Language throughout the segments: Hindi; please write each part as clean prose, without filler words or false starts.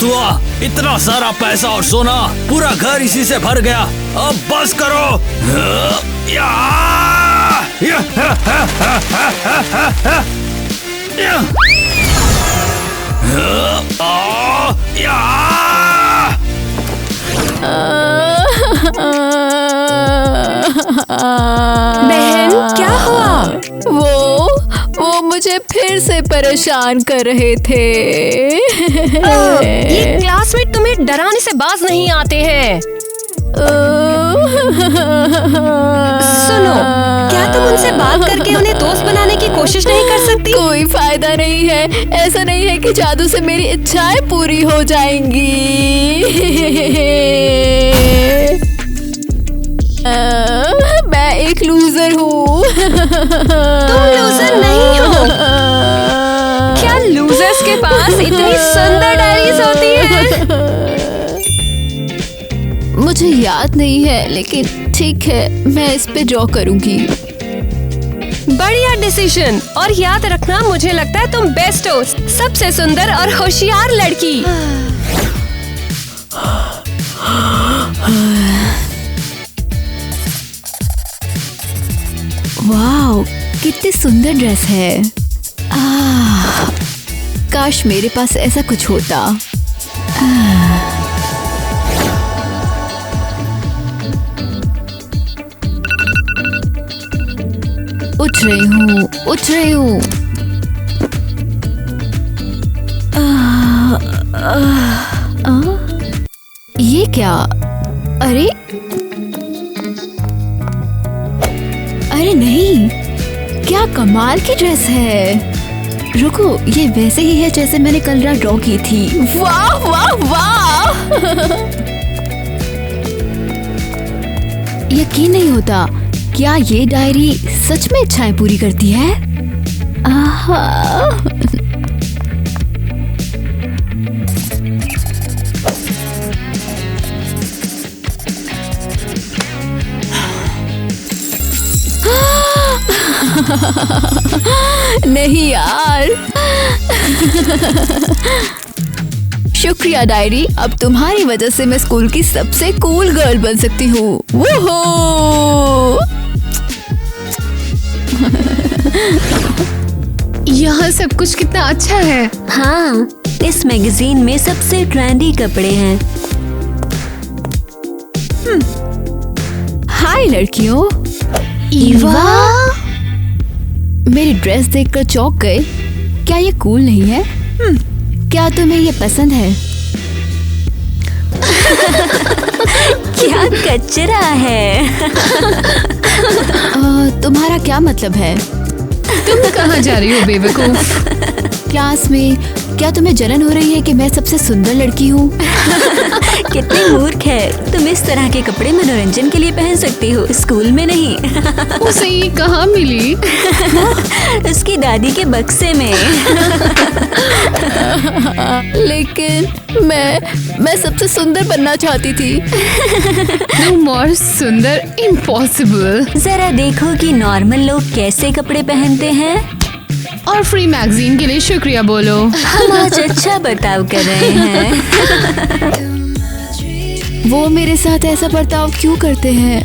बहुत हुआ, इतना सारा पैसा और सोना, पूरा घर इसी से भर गया। अब बस करो। बहन, क्या हुआ? वो मुझे फिर से परेशान कर रहे थे। ये क्लासमेट तुम्हें डराने से बाज नहीं आते हैं। सुनो, क्या तुम उनसे बात करके उन्हें दोस्त बनाने की कोशिश नहीं कर सकती? कोई फायदा नहीं है। ऐसा नहीं है कि जादू से मेरी इच्छाएं पूरी हो जाएंगी। मैं एक लूजर हूँ। तुम लूजर नहीं हो। क्या लूजर्स के पास इतनी सुंदर डायरीज होती है? मुझे याद नहीं है, लेकिन ठीक है, मैं इस पे ड्रॉ करूंगी। बढ़िया डिसीजन। और याद रखना, मुझे लगता है तुम बेस्ट हो, सबसे सुंदर और होशियार लड़की। वाह, कितनी सुंदर ड्रेस है। काश मेरे पास ऐसा कुछ होता। उठ रही हूँ। ये क्या? अरे नहीं, क्या कमाल की ड्रेस है। रुको, ये वैसे ही है जैसे मैंने कल रात ड्रॉ की थी। वाह वाह वाह। यकीन नहीं होता, क्या ये डायरी सच में इच्छाएं पूरी करती है? नहीं यार। शुक्रिया डायरी, अब तुम्हारी वजह से मैं स्कूल की सबसे कूल गर्ल बन सकती हूँ। यहाँ सब कुछ कितना अच्छा है। हाँ, इस मैगजीन में सबसे ट्रेंडी कपड़े हैं। हाय लड़कियों। ईवा, मेरी ड्रेस देखकर चौंक गए। क्या ये कूल नहीं है? क्या तुम्हें ये पसंद है? क्या कचरा है। तुम्हारा क्या मतलब है? तुम कहाँ जा रही हो बेवकूफ? क्लास में क्या तुम्हें जलन हो रही है कि मैं सबसे सुंदर लड़की हूँ? कितनी मूर्ख है। तुम इस तरह के कपड़े मनोरंजन के लिए पहन सकती हो, स्कूल में नहीं। उसे ये कहाँ मिली? उसकी दादी के बक्से में। लेकिन मैं सबसे सुंदर बनना चाहती थी। तुम और सुंदर? इम्पॉसिबल। जरा देखो कि नॉर्मल लोग कैसे कपड़े पहनते हैं। और फ्री मैगजीन के लिए शुक्रिया बोलो। हम आज अच्छा बर्ताव कर रहे हैं। वो मेरे साथ ऐसा बर्ताव क्यों करते हैं?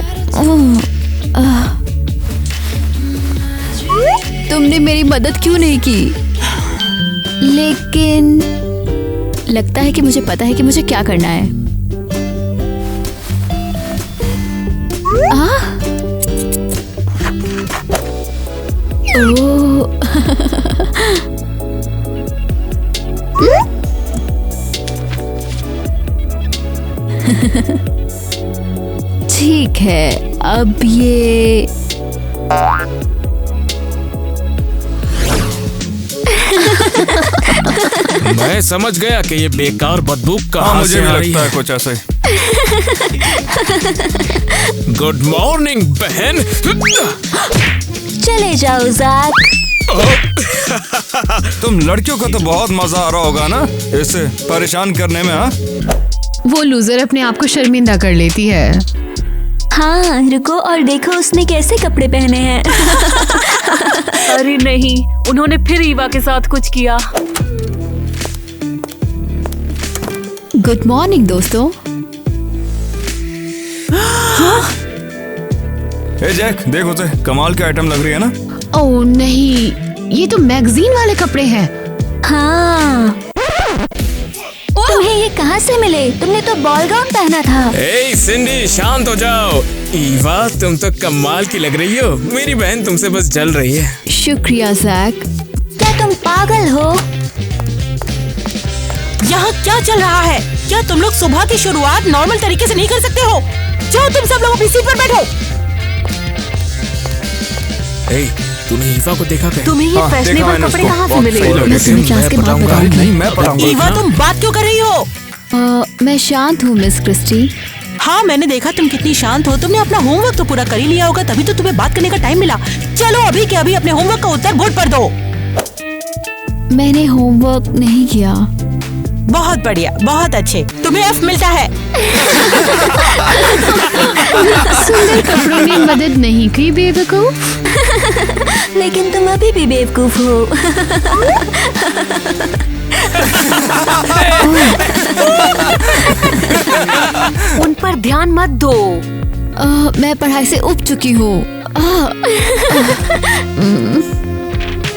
तुमने मेरी मदद क्यों नहीं की? लेकिन लगता है कि मुझे पता है कि मुझे क्या करना है। ठीक है, अब ये मैं समझ गया कि ये बेकार बदबू कहाँ से आ रही है। कुछ ऐसे। गुड मॉर्निंग बहन। चले जाओ ज़ाक। तुम लड़कियों को तो बहुत मजा आ रहा होगा ना इसे परेशान करने में। हाँ, वो लूजर अपने आप को शर्मिंदा कर लेती है। हाँ, रुको और देखो उसने कैसे कपड़े पहने हैं। अरे नहीं, उन्होंने फिर ईवा के साथ कुछ किया। गुड मॉर्निंग दोस्तों। ए जैक, देख उसे, कमाल के आइटम लग रही है ना। ओह नहीं, ये तो मैगजीन वाले कपड़े हैं। हाँ, तुम्हें ये कहाँ से मिले? तुमने तो बॉल गाउन पहना था। ए सिंडी, शांत हो जाओ। ईवा, तुम तो कमाल की लग रही हो। मेरी बहन तुमसे बस जल रही है। शुक्रिया जैक। क्या तुम पागल हो? यहाँ क्या चल रहा है? क्या तुम लोग सुबह की शुरुआत नॉर्मल तरीके से नहीं कर सकते हो? जाओ तुम सब लोग अपनी सीट पर बैठो। तूने ईवा को देखा क्या? तुम्हें ये फैशनेबल कपड़े कहाँ से मिले? मैं तुम्हें क्लास के बाद बताऊंगी। नहीं, मैं पढ़ाऊंगा। ईवा, तुम बात क्यों कर रही हो? मैं शांत हूँ मिस क्रिस्टी। हाँ, मैंने देखा तुम कितनी शांत हो। तुमने अपना होमवर्क तो पूरा कर ही लिया होगा, तभी तो तुम्हें बात करने का टाइम मिला। चलो अभी के अभी अपने होमवर्क का उत्तर बोर्ड पर दो। मैंने होमवर्क नहीं किया। बहुत बढ़िया, बहुत अच्छे। तुम्हें F मिलता है। सुंदर कपड़ों ने मदद नहीं की बेवकूफ। लेकिन तुम अभी भी बेवकूफ हो। उन पर ध्यान मत दो। मैं पढ़ाई से उब चुकी हूँ।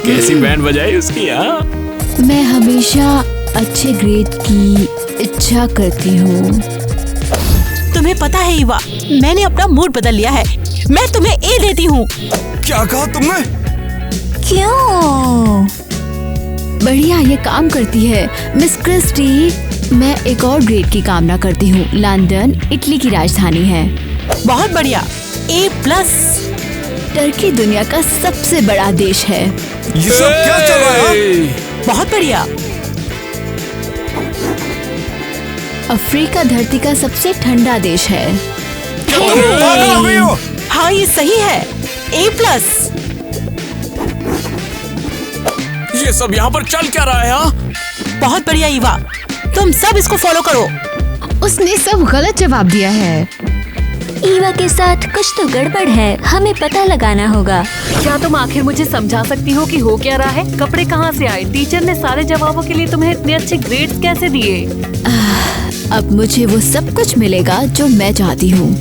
कैसी बैंड बजाई उसकी? मैं हमेशा अच्छे ग्रेड की इच्छा करती हूँ। तुम्हें पता है ईवा, मैंने अपना मूड बदल लिया है। मैं तुम्हें A देती हूँ। क्या कहा तुमने? क्यों? बढ़िया, ये काम करती है मिस क्रिस्टी। मैं एक और ग्रेड की कामना करती हूँ। लंदन इटली की राजधानी है। बहुत बढ़िया, A+। टर्की दुनिया का सबसे बड़ा देश है। ये सब क्या चल रहा है? बहुत बढ़िया। अफ्रीका धरती का सबसे ठंडा देश है। पागल हो गई हो? हाँ, ये सही है, A+। ये सब यहाँ पर चल क्या रहा है? बहुत बढ़िया ईवा, तुम सब इसको फॉलो करो। उसने सब गलत जवाब दिया है। ईवा के साथ कुछ तो गड़बड़ है, हमें पता लगाना होगा। क्या तुम आखिर मुझे समझा सकती हो कि हो क्या रहा है? कपड़े कहाँ से आए? टीचर ने सारे जवाबों के लिए तुम्हें इतने अच्छे ग्रेड्स कैसे दिए? अब मुझे वो सब कुछ मिलेगा जो मैं चाहती हूँ।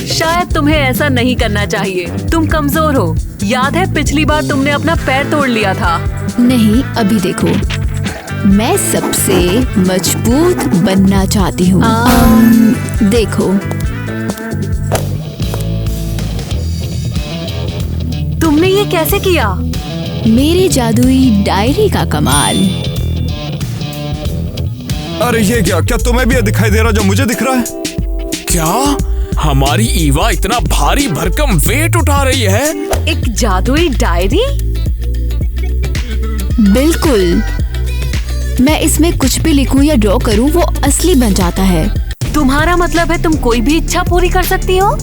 शायद तुम्हें ऐसा नहीं करना चाहिए। तुम कमजोर हो। याद है पिछली बार तुमने अपना पैर तोड़ लिया था। नहीं, अभी देखो, मैं सबसे मजबूत बनना चाहती हूँ। देखो, तुमने ये कैसे किया? मेरी जादुई डायरी का कमाल। अरे ये क्या तुम्हें भी ये दिखाई दे रहा जो मुझे दिख रहा है? क्या हमारी ईवा इतना भारी भरकम वेट उठा रही है? एक जादुई डायरी? बिल्कुल, मैं इसमें कुछ भी लिखूं या ड्रॉ करूं वो असली बन जाता है। तुम्हारा मतलब है तुम कोई भी इच्छा पूरी कर सकती हो?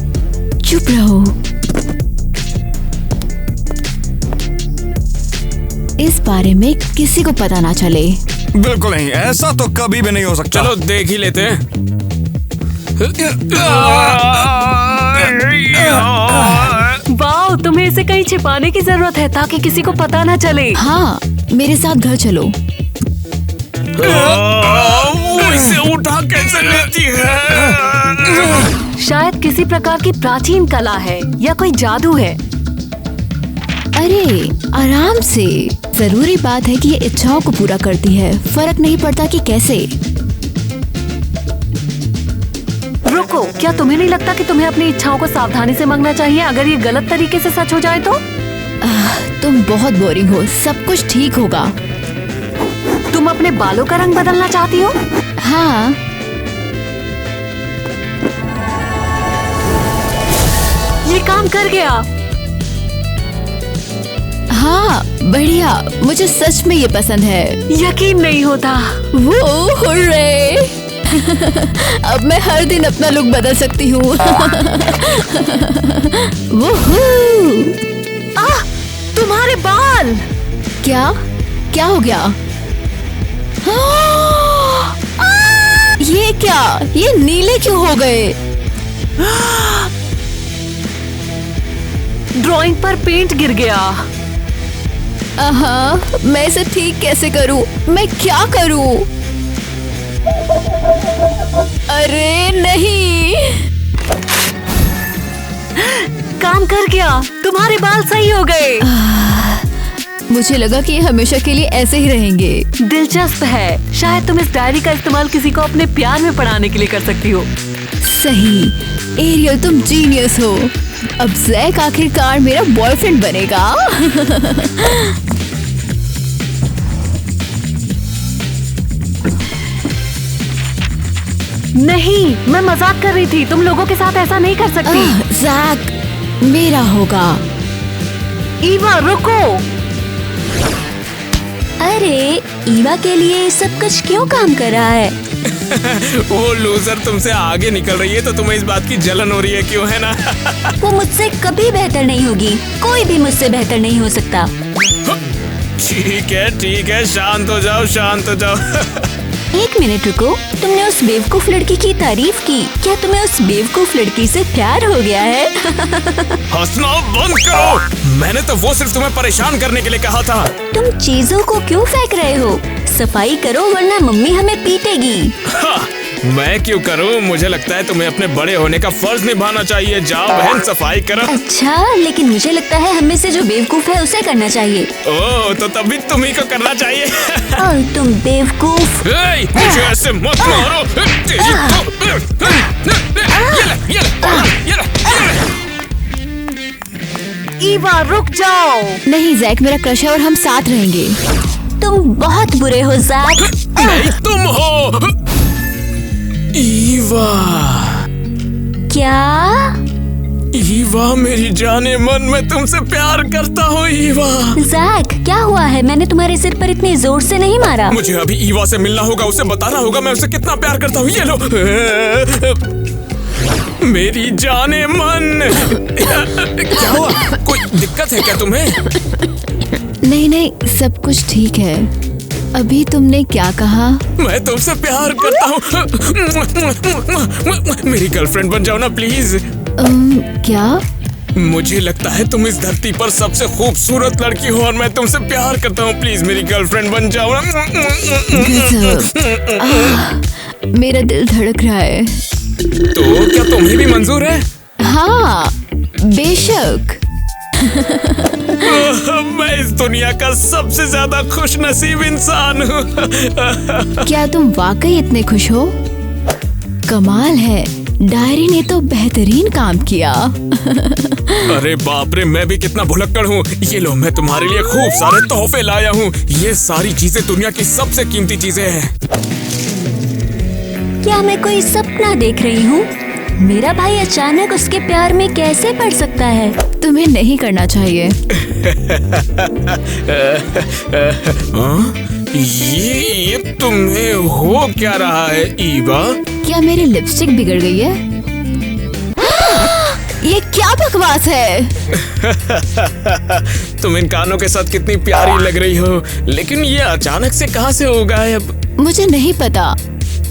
चुप रहो। इस बारे में किसी को पता ना चले। बिल्कुल नहीं, ऐसा तो कभी भी नहीं हो सकता। चलो देख ही लेते हैं। वाह, तुम्हें इसे कहीं छिपाने की जरूरत है ताकि किसी को पता ना चले। हाँ, मेरे साथ घर चलो। वो इसे उठा कैसे लेती है? शायद किसी प्रकार की प्राचीन कला है या कोई जादू है। अरे आराम से। जरूरी बात है कि ये इच्छाओं को पूरा करती है, फर्क नहीं पड़ता कि कैसे। रुको, क्या तुम्हें नहीं लगता कि तुम्हें अपनी इच्छाओं को सावधानी से मांगना चाहिए? अगर ये गलत तरीके से सच हो जाए तो? तुम बहुत बोरिंग हो। सब कुछ ठीक होगा। तुम अपने बालों का रंग बदलना चाहती हो? हाँ। ये काम कर गया। हाँ, बढ़िया। मुझे सच में ये पसंद है। यकीन नहीं होता। वो हुर्रे। अब मैं हर दिन अपना लुक बदल सकती हूँ। तुम्हारे बाल! क्या क्या हो गया? ये क्या? ये नीले क्यों हो गए? ड्राइंग पर पेंट गिर गया। मैं इसे ठीक कैसे करूं? मैं क्या करूं? अरे नहीं, काम कर गया, तुम्हारे बाल सही हो गए। मुझे लगा कि ये हमेशा के लिए ऐसे ही रहेंगे। दिलचस्प है, शायद तुम इस डायरी का इस्तेमाल किसी को अपने प्यार में पढ़ाने के लिए कर सकती हो। सही, एरियल तुम जीनियस हो। अब जैक आखिरकार मेरा बॉयफ्रेंड बनेगा। नहीं, मैं मजाक कर रही थी, तुम लोगों के साथ ऐसा नहीं कर सकती। जैक मेरा होगा। ईवा रुको। अरे ईवा के लिए सब कुछ क्यों काम कर रहा है? वो लूजर तुमसे आगे निकल रही है तो तुम्हें इस बात की जलन हो रही है, क्यों है ना? वो मुझसे कभी बेहतर नहीं होगी, कोई भी मुझसे बेहतर नहीं हो सकता। ठीक है, शांत हो जाओ, शांत हो जाओ। एक मिनट रुको, तुमने उस बेवकूफ लड़की की तारीफ की, क्या तुम्हें उस बेवकूफ लड़की से प्यार हो गया है? हंसना बंद करो, मैंने तो वो सिर्फ तुम्हें परेशान करने के लिए कहा था। तुम चीजों को क्यों फेंक रहे हो? सफाई करो वरना मम्मी हमें पीटेगी। मैं क्यों करूं? मुझे लगता है तुम्हें अपने बड़े होने का फर्ज निभाना चाहिए। जाओ बहन, सफाई करो। अच्छा, लेकिन मुझे लगता है हमें से जो बेवकूफ है उसे करना चाहिए। ओह, तो तभी तुम्ही को करना चाहिए। और तुम बेवकूफ। मुझे ऐसे मत मारो। ईवा रुक जाओ। नहीं जैक मेरा क्रश है और हम साथ रहेंगे। तुम बहुत बुरे हो जैक। नहीं, तुम हो ईवा। क्या? ईवा मेरी जाने मन, मैं तुमसे प्यार करता हूँ ईवा। जैक क्या हुआ है? मैंने तुम्हारे सिर पर इतने जोर से नहीं मारा। मुझे अभी ईवा से मिलना होगा, उसे बताना होगा मैं उसे कितना प्यार करता हूँ। ये लो मेरी जाने मन। क्या हुआ? कोई दिक्कत है क्या तुम्हें? नहीं, सब कुछ ठीक है। अभी तुमने क्या कहा? मैं तुमसे प्यार करता हूँ। मेरी गर्लफ्रेंड बन जाओ ना प्लीज। क्या? मुझे लगता है तुम इस धरती पर सबसे खूबसूरत लड़की हो और मैं तुमसे प्यार करता हूँ। प्लीज मेरी गर्लफ्रेंड बन जाओ ना। मेरा दिल धड़क रहा है। तो क्या तुम्हें भी मंजूर है? हाँ बेशक। मैं इस दुनिया का सबसे ज्यादा खुश नसीब इंसान हूँ। क्या तुम वाकई इतने खुश हो? कमाल है, डायरी ने तो बेहतरीन काम किया। अरे बाप रे, मैं भी कितना भुलक्कड़ हूँ। ये लो, मैं तुम्हारे लिए खूब सारे तोहफे लाया हूँ। ये सारी चीजें दुनिया की सबसे कीमती चीजें हैं। क्या मैं कोई सपना देख रही हूँ? मेरा भाई अचानक उसके प्यार में कैसे पड़ सकता है? तुम्हें नहीं करना चाहिए। ये तुम्हें हो क्या रहा है ईवा? क्या मेरी लिपस्टिक बिगड़ गई है? ये क्या बकवास है? तुम इन कानों के साथ कितनी प्यारी लग रही हो, लेकिन ये अचानक से कहाँ से हो गायब? मुझे नहीं पता।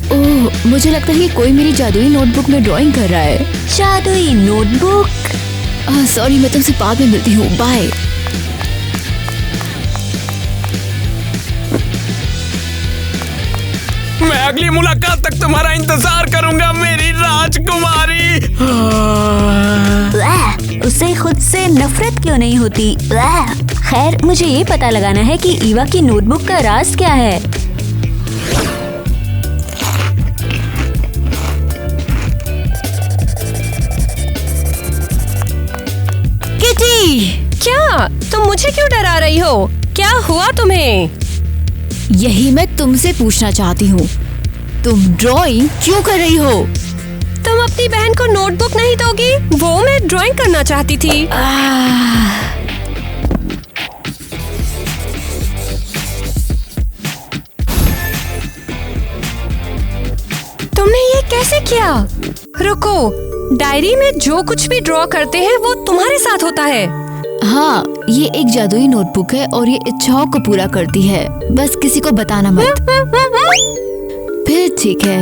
ओह, मुझे लगता है कि कोई मेरी जादुई नोटबुक में ड्राइंग कर रहा है। जादुई नोटबुक? सॉरी, मैं तुमसे बाद में मिलती हूँ। बाय। मैं अगली मुलाकात तक तुम्हारा इंतजार करूंगा मेरी राजकुमारी। उसे खुद से नफरत क्यों नहीं होती? खैर, मुझे ये पता लगाना है कि ईवा की नोटबुक का राज क्या है। क्या? तुम मुझे क्यों डरा रही हो? क्या हुआ तुम्हें? यही मैं तुमसे पूछना चाहती हूँ, तुम ड्राइंग क्यों कर रही हो? तुम अपनी बहन को नोटबुक नहीं दोगी? वो मैं ड्राइंग करना चाहती थी। तुमने ये कैसे किया? रुको, डायरी में जो कुछ भी ड्रॉ करते हैं वो तुम्हारे साथ होता है। हाँ, ये एक जादुई नोटबुक है और ये इच्छाओं को पूरा करती है। बस किसी को बताना मत। फिर ठीक है।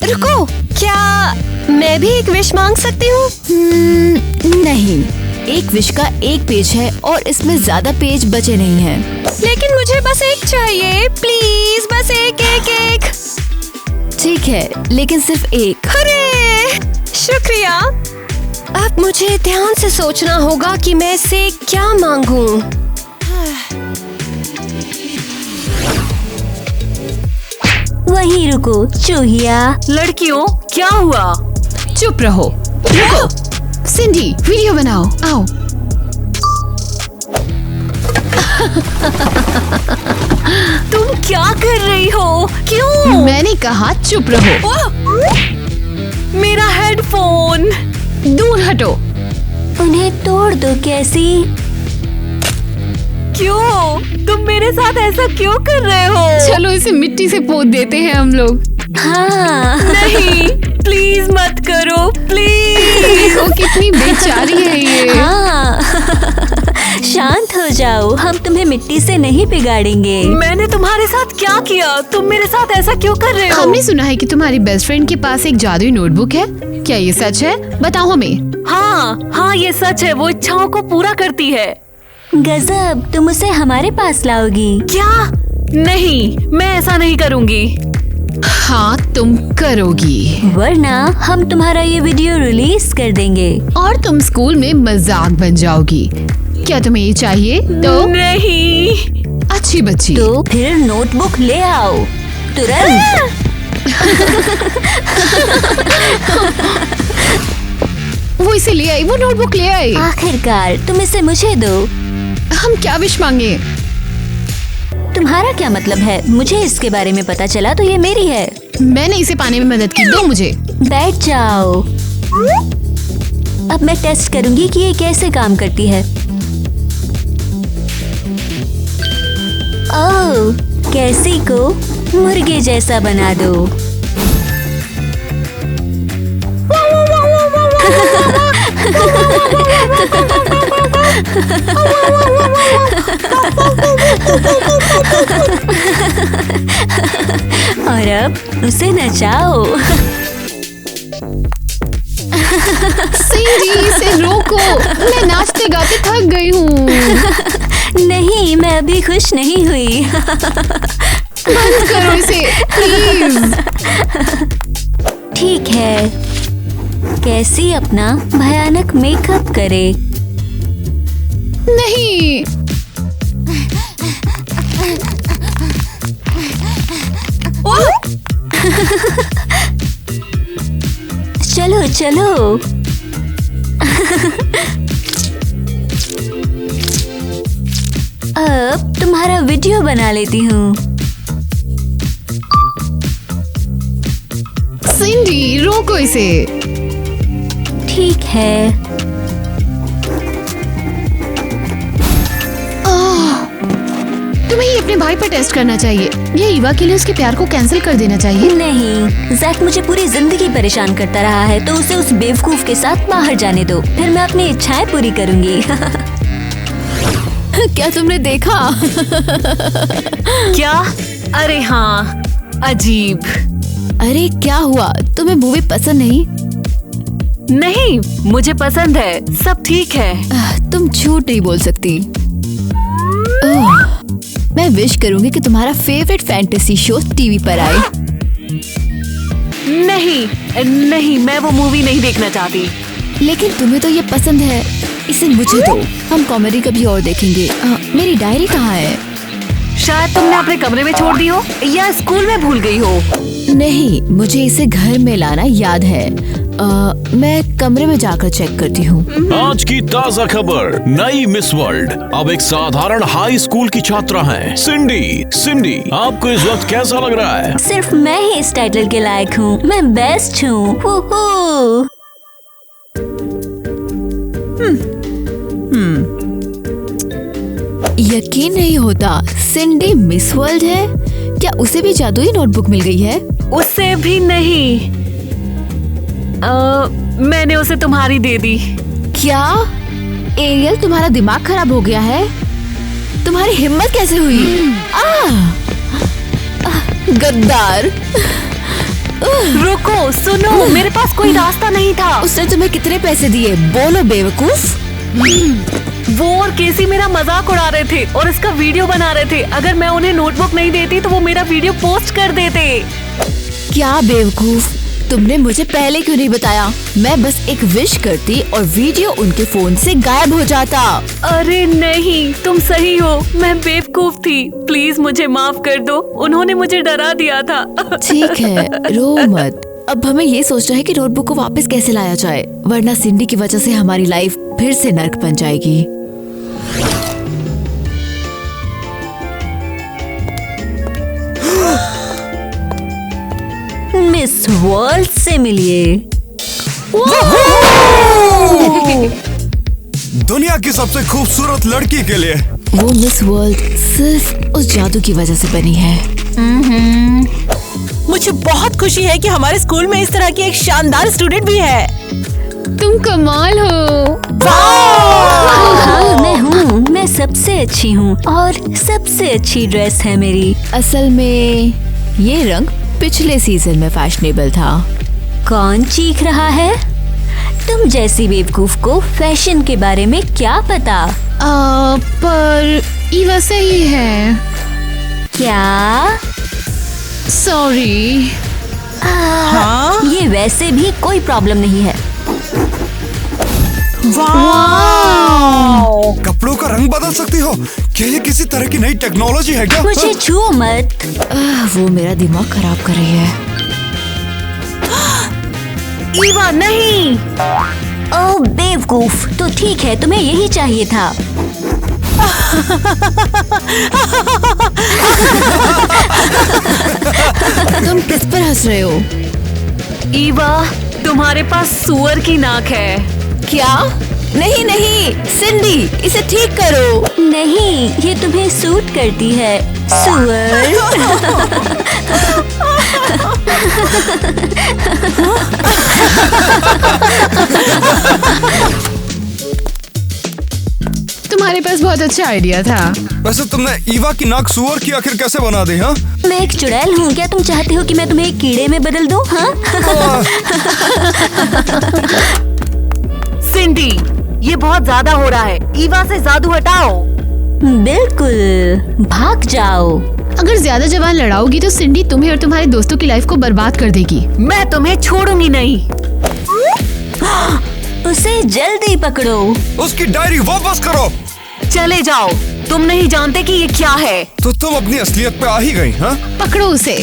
रुको, क्या मैं भी एक विश मांग सकती हूँ? नहीं। एक विश का एक पेज है और इसमें ज्यादा पेज बचे नहीं हैं। लेकिन मुझे बस एक चाहिए, प्लीज, बस एक एक एक। ठीक है, लेकिन सिर्फ एक। अरे शुक्रिया। अब मुझे ध्यान से सोचना होगा कि मैं इससे क्या मांगूं। वहीं रुको चूहिया। लड़कियों क्या हुआ? चुप रहो। रुको, सिंडी वीडियो बनाओ, आओ। तुम क्या कर रही हो? क्यों? मैंने कहा चुप रहो। मेरा हेडफोन। दूर हटो। उन्हें तोड़ दो कैसी। क्यों? तुम मेरे साथ ऐसा क्यों कर रहे हो? चलो इसे मिट्टी से पोत देते हैं हम लोग। हाँ। नहीं, प्लीज मत करो, प्लीज। देखो कितनी बेचारी है ये। हाँ। शांत हो जाओ, हम तुम्हें मिट्टी से नहीं बिगाड़ेंगे। मैंने तुम्हारे साथ क्या किया? तुम मेरे साथ ऐसा क्यों कर रहे हो? हमने सुना है कि तुम्हारी बेस्ट फ्रेंड के पास एक जादुई नोटबुक है। क्या ये सच है? बताओ हमें। हाँ, ये सच है। वो इच्छाओं को पूरा करती है। गजब, तुम उसे हमारे पास लाओगी? क्या? नहीं, मैं ऐसा नहीं करूँगी। हाँ तुम करोगी, वरना हम तुम्हारा ये वीडियो रिलीज कर देंगे और तुम स्कूल में मजाक बन जाओगी। क्या तुम्हें ये चाहिए? तो नहीं। अच्छी बच्ची। तो फिर नोटबुक ले आओ तुरंत। वो इसे ले आई, वो नोटबुक ले आई। आखिरकार तुम इसे मुझे दो। हम क्या विश मांगे? तुम्हारा क्या मतलब है? मुझे इसके बारे में पता चला तो ये मेरी है। मैंने इसे पाने में मदद की, दो मुझे। बैठ जाओ। अब मैं टेस्ट करूंगी कि ये कैसे काम करती है। ओह, कैसी को मुर्गे जैसा बना दो। और अब उसे नचाओ। सिंडी इसे रोको, मैं नाचते गाते थक गई हूँ। नहीं, मैं अभी खुश नहीं हुई। बंद करो इसे प्लीज। ठीक है, कैसी अपना भयानक मेकअप करे। नहीं। चलो चलो। अब तुम्हारा वीडियो बना लेती हूँ। सिंडी रोको इसे। ठीक है। तुम्हें ये अपने भाई पर टेस्ट करना चाहिए। ये ईवा के लिए उसके प्यार को कैंसिल कर देना चाहिए। नहीं, जैक मुझे पूरी जिंदगी परेशान करता रहा है, तो उसे उस बेवकूफ के साथ बाहर जाने दो, फिर मैं अपनी इच्छाएं पूरी करूंगी। क्या तुमने देखा? क्या? अरे हाँ, अजीब। अरे क्या हुआ? तुम्हें मूवी पसंद नहीं? नहीं, मुझे पसंद है, सब ठीक है। तुम झूठ नहीं बोल सकती। ओह, मैं विश करूंगी कि तुम्हारा फेवरेट फैंटेसी शो टीवी पर आए। नहीं, मैं वो मूवी नहीं देखना चाहती। लेकिन तुम्हें तो ये पसंद है, इसे मुझे दो, हम कॉमेडी कभी और देखेंगे। मेरी डायरी कहाँ है? शायद तुमने अपने कमरे में छोड़ दी हो या स्कूल में भूल गई हो। नहीं, मुझे इसे घर में लाना याद है। मैं कमरे में जाकर चेक करती हूँ। आज की ताज़ा खबर, नई मिस वर्ल्ड अब एक साधारण हाई स्कूल की छात्रा है। सिंडी, आपको इस वक्त कैसा लग रहा है? सिर्फ मैं ही इस टाइटल के लायक हूँ, मैं बेस्ट हूँ। यकीन नहीं होता, सिंडी मिस वर्ल्ड है। क्या उसे भी जादुई नोटबुक मिल गई है? उससे भी नहीं। मैंने उसे तुम्हारी दे दी। क्या एरियल, तुम्हारा दिमाग खराब हो गया है? तुम्हारी हिम्मत कैसे हुई? गद्दार। रुको, सुनो, मेरे पास कोई रास्ता नहीं था। उसने तुम्हें कितने पैसे दिए? बोलो बेवकूफ। वो और केसी मेरा मजाक उड़ा रहे थे और इसका वीडियो बना रहे थे। अगर मैं उन्हें नोटबुक नहीं देती तो वो मेरा वीडियो पोस्ट कर देते। क्या बेवकूफ, तुमने मुझे पहले क्यों नहीं बताया? मैं बस एक विश करती और वीडियो उनके फोन से गायब हो जाता। अरे नहीं, तुम सही हो, मैं बेवकूफ थी। प्लीज मुझे माफ कर दो, उन्होंने मुझे डरा दिया था। ठीक है, रो मत। अब हमें ये सोचना है कि नोटबुक को वापस कैसे लाया जाए, वरना सिंडी की वजह से हमारी लाइफ फिर से नर्क बन जाएगी। मिस वर्ल्ड से मिलिए। दुनिया की सबसे खूबसूरत लड़की के लिए। वो मिस वर्ल्ड सिर्फ उस जादू की वजह से बनी है। मुझे बहुत खुशी है कि हमारे स्कूल में इस तरह की एक शानदार स्टूडेंट भी है। तुम कमाल हो। हाँ, मैं हूँ, मैं सबसे अच्छी हूँ और सबसे अच्छी ड्रेस है मेरी। असल में ये रंग पिछले सीजन में फैशनेबल था। कौन चीख रहा है? तुम जैसी बेवकूफ को फैशन के बारे में क्या पता? पर ईवा सही है। क्या? सॉरी। हाँ? ये वैसे भी कोई प्रॉब्लम नहीं है। कपड़ों का रंग बदल सकती हो? क्या ये किसी तरह की नई टेक्नोलॉजी है क्या? मुझे छुओ मत। वो मेरा दिमाग खराब कर रही है। ईवा नहीं। ओह बेवकूफ, तो ठीक है, तुम्हें यही चाहिए था। तुम किस पर हंस रहे हो? ईवा, तुम्हारे पास सुअर की नाक है। क्या? नहीं नहीं, सिंडी इसे ठीक करो। नहीं, ये तुम्हें सूट करती है, सुअर। तुम्हारे पास बहुत अच्छा आइडिया था। वैसे तुमने ईवा की नाक सुअर की आखिर कैसे बना दी? हाँ, मैं एक चुड़ैल हूँ, क्या तुम चाहते हो कि मैं तुम्हें एक कीड़े में बदल दूँ? हाँ? सिंडी, ये बहुत ज्यादा हो रहा है। ईवा से जादू हटाओ। बिल्कुल, भाग जाओ। अगर ज्यादा जवान लड़ाओगी तो सिंडी तुम्हें और तुम्हारे दोस्तों की लाइफ को बर्बाद कर देगी। मैं तुम्हें छोड़ूंगी नहीं। उसे जल्दी पकड़ो। उसकी डायरी वापस करो। चले जाओ, तुम नहीं जानते कि ये क्या है। तो तुम अपनी असलियत पे आ ही गई। हाँ, पकड़ो उसे।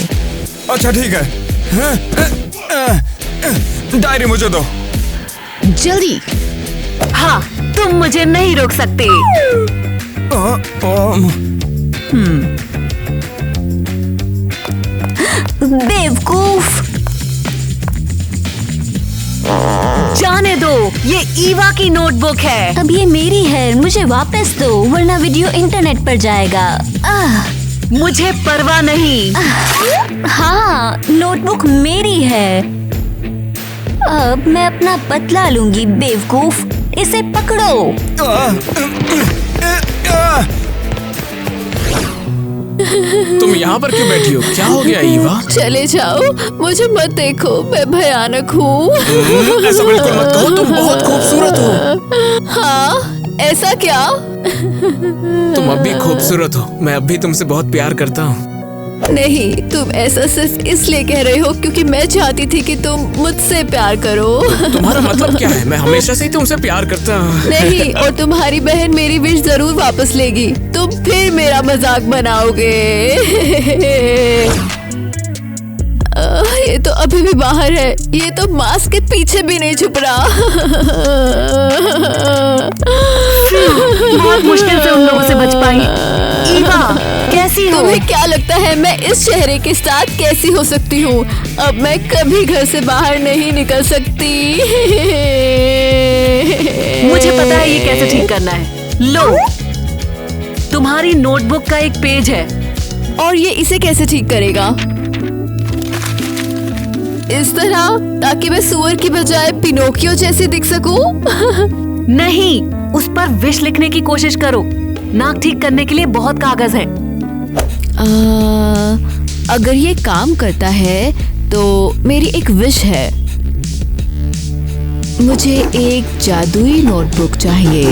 अच्छा ठीक है। डायरी मुझे दो जल्दी। हाँ, तुम मुझे नहीं रोक सकते। बेवकूफ, जाने दो, ये ईवा की नोटबुक है। अब ये मेरी है, मुझे वापस दो, वरना वीडियो इंटरनेट पर जाएगा। मुझे परवाह नहीं। हाँ, नोटबुक मेरी है। अब मैं अपना बदला लूंगी बेवकूफ, इसे पकड़ो। तुम यहाँ पर क्यों बैठी हो? क्या हो गया ईवा? चले जाओ, मुझे मत देखो, मैं भयानक हूँ। ऐसा बिल्कुल मत कहो, तुम बहुत खूबसूरत हो। हाँ, ऐसा क्या? तुम अब भी खूबसूरत हो, मैं अब भी तुमसे बहुत प्यार करता हूँ। नहीं, तुम ऐसा सिर्फ इसलिए कह रहे हो क्योंकि मैं चाहती थी कि तुम मुझसे प्यार करो। तुम्हारा मतलब क्या है? मैं हमेशा से ही तुमसे प्यार करता हूँ। नहीं, और तुम्हारी बहन मेरी विश जरूर वापस लेगी। तुम फिर मेरा मजाक बनाओगे। ये तो अभी भी बाहर है, ये तो मास्क के पीछे भी नहीं छुप रहा। बहुत मुश्किल से उन लोगों से बच पाई। ईवा, कैसी हो? तुम्हें क्या लगता है मैं इस चेहरे के साथ कैसी हो सकती हूँ? अब मैं कभी घर से बाहर नहीं निकल सकती। मुझे पता है ये कैसे ठीक करना है। लो, तुम्हारी नोटबुक का एक पेज है। और ये इसे कैसे ठीक करेगा? इस तरह, ताकि मैं सुअर की बजाय पिनोकियो जैसी दिख सकूं? नहीं, उस पर विश लिखने की कोशिश करो। नाक ठीक करने के लिए बहुत कागज है। अगर ये काम करता है तो मेरी एक विश है। मुझे एक जादुई नोटबुक चाहिए।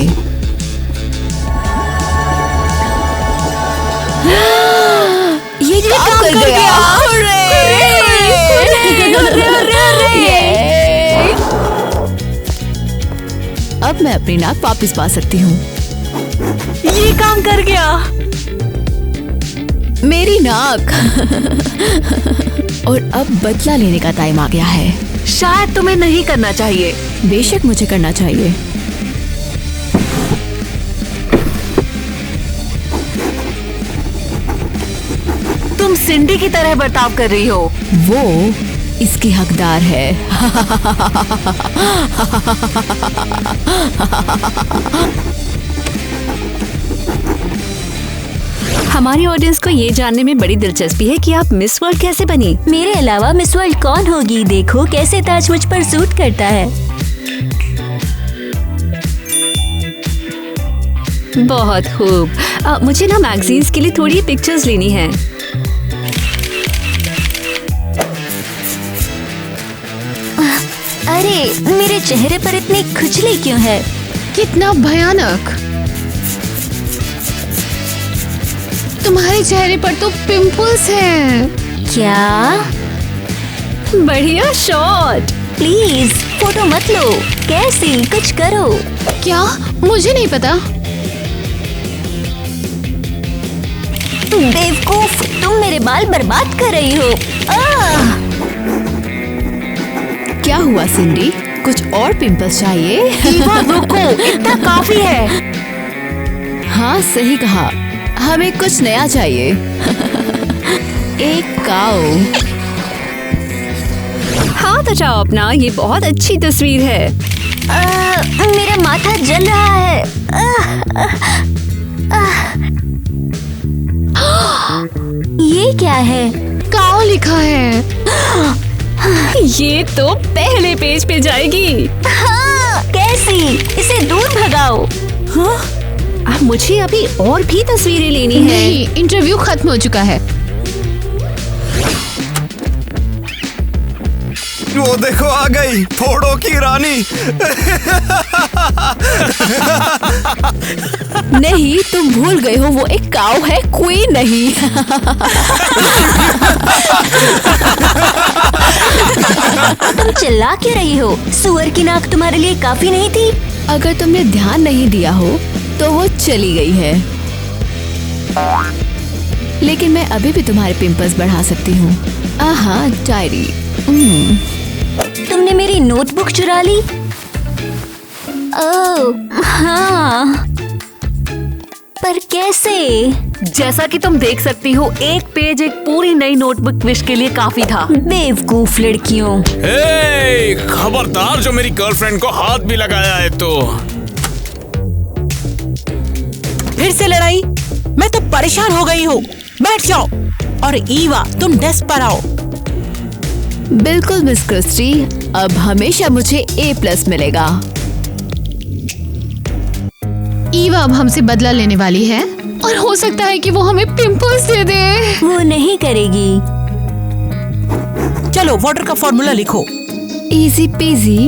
ये काम कर गया। अब मैं अपनी नाक वापस पा सकती हूँ। ये काम कर गया। मेरी नाक। और अब बदला लेने का टाइम आ गया है। शायद तुम्हें नहीं करना चाहिए। बेशक मुझे करना चाहिए। तुम सिंडी की तरह बर्ताव कर रही हो। वो इसकी हकदार है। हमारी ऑडियंस को ये जानने में बड़ी दिलचस्पी है कि आप मिस वर्ल्ड कैसे बनी। मेरे अलावा मिस वर्ल्ड कौन होगी? देखो कैसे ताज मुझ पर सूट करता है। बहुत खूब। मुझे ना मैगजीन्स के लिए थोड़ी पिक्चर्स लेनी है। अरे मेरे चेहरे पर इतनी खुजली क्यों है? कितना भयानक। तुम्हारे चेहरे पर तो पिंपल्स हैं। क्या? बढ़िया शॉट। प्लीज फोटो मत लो। कैसी? कुछ करो। क्या? मुझे नहीं पता। बेवकूफ, तुम मेरे बाल बर्बाद कर रही हो। क्या हुआ सिंडी? कुछ और पिंपल्स चाहिए? रुको, इतना काफी है। हाँ सही कहा, हमें कुछ नया चाहिए। एक काऊ। हाथ हटाओ अपना, ये बहुत अच्छी तस्वीर है। मेरा माथा जल रहा है। ये क्या है? काऊ लिखा है। ये तो पहले पेज पे जाएगी। हाँ, कैसी? इसे दूर भगाओ। हाँ? मुझे अभी और भी तस्वीरें लेनी है। नहीं, इंटरव्यू खत्म हो चुका है। वो देखो आ गई फोड़ों की रानी। नहीं, तुम भूल गए हो, वो एक काऊ है, क्वीन नहीं। तुम चिल्ला क्यों रही हो? सुअर की नाक तुम्हारे लिए काफी नहीं थी? अगर तुमने ध्यान नहीं दिया हो तो वो चली गई है। लेकिन मैं अभी भी तुम्हारे पिंपल्स बढ़ा सकती हूँ। आहा, डायरी। तुमने मेरी नोटबुक चुरा ली? ओह हाँ, पर कैसे? जैसा कि तुम देख सकती हो, एक पेज एक पूरी नई नोटबुक विश के लिए काफी था। बेवकूफ लड़कियों। हे, खबरदार जो मेरी गर्लफ्रेंड को हाथ भी लगाया है तो। फिर से लड़ाई? मैं तो परेशान हो गई हूँ। बैठ जाओ। और ईवा, तुम डेस्क पर आओ। बिल्कुल मिस क्रिस्टी, अब हमेशा मुझे A+ मिलेगा। ईवा अब हमसे बदला लेने वाली है और हो सकता है कि वो हमें पिंपल्स दे दे। वो नहीं करेगी। चलो वाटर का फॉर्मूला लिखो। Easy PG.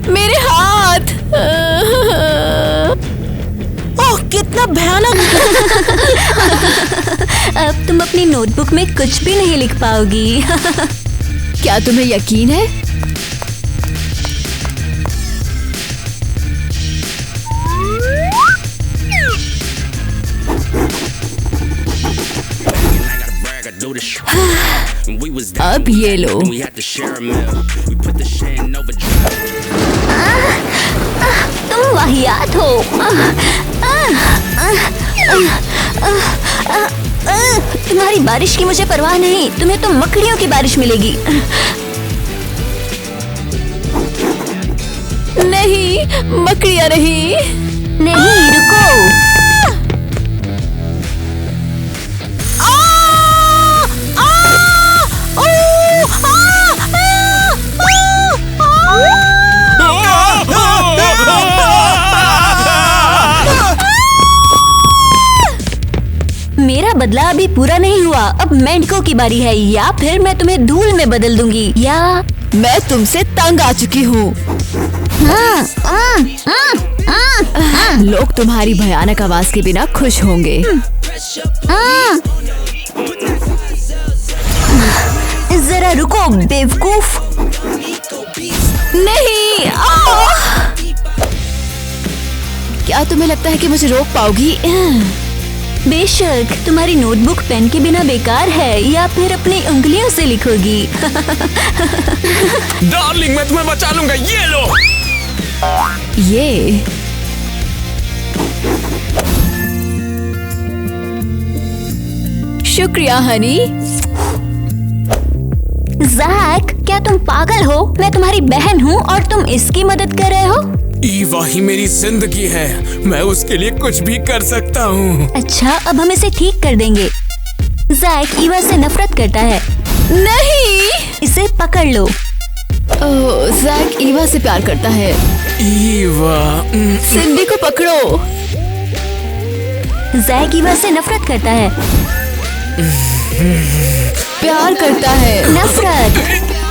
मेरे हाथ। ओह कितना भयानक। अब तुम अपनी नोटबुक में कुछ भी नहीं लिख पाओगी। क्या तुम्हें यकीन है? अब ये लो। तुम वाहियात हो। तुम्हारी बारिश की मुझे परवाह नहीं, तुम्हें तो मकड़ियों की बारिश मिलेगी। नहीं, मकड़ियाँ नहीं। नहीं, रुको। बदला अभी पूरा नहीं हुआ। अब मेंढकों की बारी है, या फिर मैं तुम्हें धूल में बदल दूंगी, या मैं तुमसे तंग आ चुकी हूँ। लोग तुम्हारी भयानक आवाज के बिना खुश होंगे। जरा रुको बेवकूफ। नहीं, क्या तुम्हें लगता है कि मुझे रोक पाओगी? बेशक, तुम्हारी नोटबुक पेन के बिना बेकार है, या फिर अपनी उंगलियों से लिखोगी। डार्लिंग, मैं तुम्हें बचा लूंगा, ये लो। ये शुक्रिया हनी। जैक, क्या तुम पागल हो? मैं तुम्हारी बहन हूँ और तुम इसकी मदद कर रहे हो। ईवा ही मेरी जिंदगी है, मैं उसके लिए कुछ भी कर सकता हूँ। अच्छा, अब हम इसे ठीक कर देंगे। जैक ईवा से नफरत करता है। नहीं, इसे पकड़ लो। जैक ईवा से प्यार करता है। ईवा, सिंडी को पकड़ो। जैक ईवा से नफरत करता है। प्यार करता है। नफरत।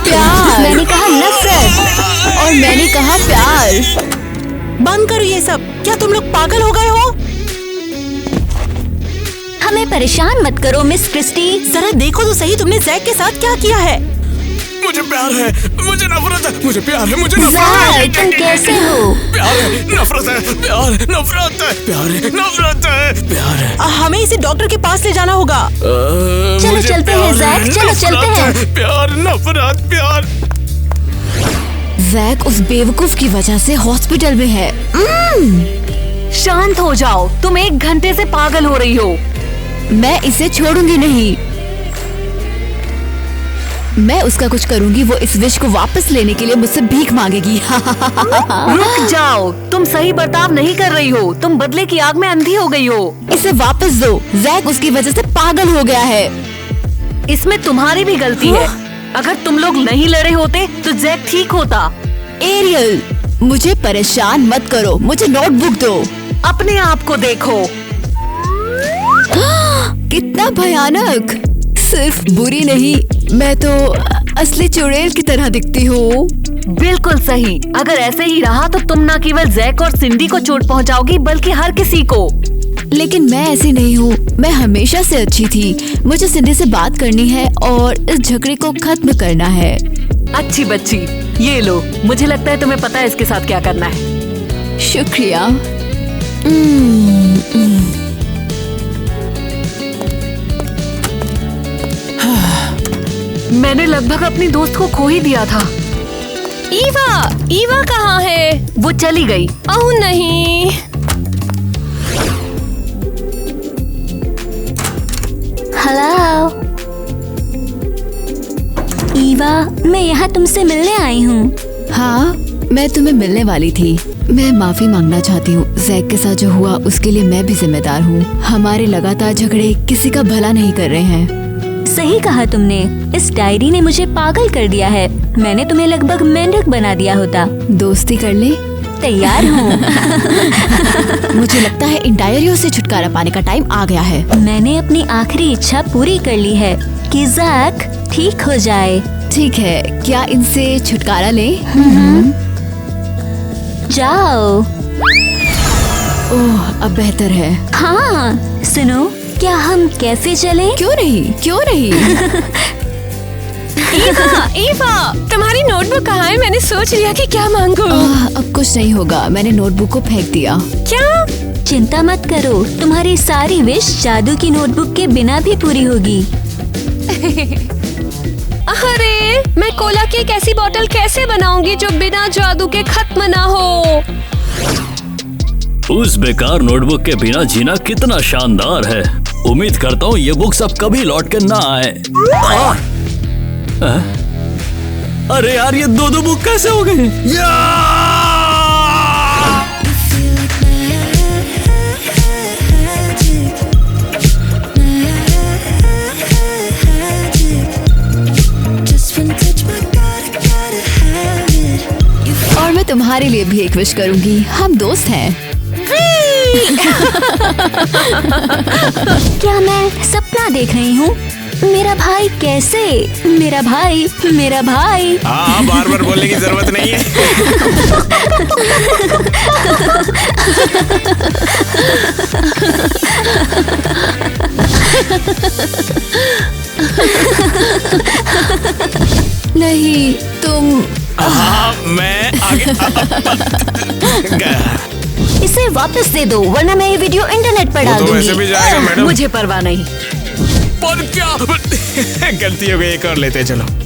प्यार। मैंने कहा नफरत। और मैंने कहा प्यार। बंद करो ये सब। क्या तुम लोग पागल हो गए हो? हमें परेशान मत करो मिस क्रिस्टी। जरा देखो तो सही, तुमने जैक के साथ क्या किया है। मुझे प्यार है, मुझे नफरत है, मुझे प्यार है, मुझे नफरत है। तुम कैसे हो? प्यार है, नफरत है, प्यार है, नफरत है, प्यार है, नफरत है, प्यार है। हमें इसे डॉक्टर के पास ले जाना होगा। चलो चलते हैं जैक, चलो चलते हैं। प्यार, नफरत, प्यार। जैक उस बेवकूफ की वजह से हॉस्पिटल में है। शांत हो जाओ, तुम 1 घंटे से पागल हो रही हो। मैं इसे छोड़ूंगी नहीं। मैं उसका कुछ करूंगी, वो इस विश को वापस लेने के लिए मुझसे भीख मांगेगी। रुक जाओ, तुम सही बर्ताव नहीं कर रही हो, तुम बदले की आग में अंधी हो गई हो। इसे वापस दो। जैक उसकी वजह से पागल हो गया है। इसमें तुम्हारी भी गलती है। अगर तुम लोग नहीं लड़े होते तो जैक ठीक होता। एरियल, मुझे परेशान मत करो, मुझे नोटबुक दो। अपने आप को देखो। कितना भयानक। सिर्फ बुरी नहीं, मैं तो असली चुड़ैल की तरह दिखती हूँ। बिल्कुल सही। अगर ऐसे ही रहा तो तुम न केवल जैक और सिंडी को चोट पहुंचाओगी बल्कि हर किसी को। लेकिन मैं ऐसी नहीं हूँ, मैं हमेशा से अच्छी थी। मुझे सिंडी से बात करनी है और इस झगड़े को खत्म करना है। अच्छी बच्ची, ये लो। मुझे लगता है तुम्हें पता है इसके साथ क्या करना है। शुक्रिया। मैंने लगभग अपनी दोस्त को खो ही दिया था। ईवा कहाँ है? वो चली गई। ओह नहीं। हेलो ईवा, मैं यहाँ तुमसे मिलने आई हूँ। हाँ, मैं तुम्हें मिलने वाली थी। मैं माफी मांगना चाहती हूँ। जैक के साथ जो हुआ उसके लिए मैं भी जिम्मेदार हूँ। हमारे लगातार झगड़े किसी का भला नहीं कर रहे हैं। सही कहा तुमने। इस डायरी ने मुझे पागल कर दिया है। मैंने तुम्हें लगभग मेंढक बना दिया होता। दोस्ती कर ले? तैयार हूँ। मुझे लगता है इन डायरियों से छुटकारा पाने का टाइम आ गया है। मैंने अपनी आखिरी इच्छा पूरी कर ली है कि जैक ठीक हो जाए। ठीक है, क्या इनसे छुटकारा ले? जाओ। ओह, अब बेहतर है। हाँ, सुनो, क्या हम कैफे चले? क्यों नहीं, क्यों नहीं। ईवा, तुम्हारी नोटबुक कहाँ है? मैंने सोच लिया कि क्या मांगू। अब कुछ नहीं होगा, मैंने नोटबुक को फेंक दिया। क्या? चिंता मत करो, तुम्हारी सारी विश जादू की नोटबुक के बिना भी पूरी होगी। अरे, मैं कोला की एक ऐसी बोतल कैसे बनाऊंगी जो बिना जादू के खत्म ना हो? उस बेकार नोटबुक के बिना जीना कितना शानदार है। उम्मीद करता हूँ ये बुक्स अब कभी लौट कर ना आए। अरे यार, ये दो बुक कैसे हो गए? और मैं तुम्हारे लिए भी एक विश करूंगी। हम दोस्त हैं। क्या मैं सपना देख रही हूँ? मेरा भाई कैसे? मेरा भाई, मेरा भाई। हाँ, बार बार बोलने की जरूरत नहीं है। नहीं, तुम हाँ, मैं आगे इसे वापस दे दो, वरना मैं ये वीडियो इंटरनेट पर डाल तो वैसे भी दूंगी। जाएगा मैडम। मुझे परवाह नहीं। पर क्या गलती हो गई, एक और लेते हैं, चलो।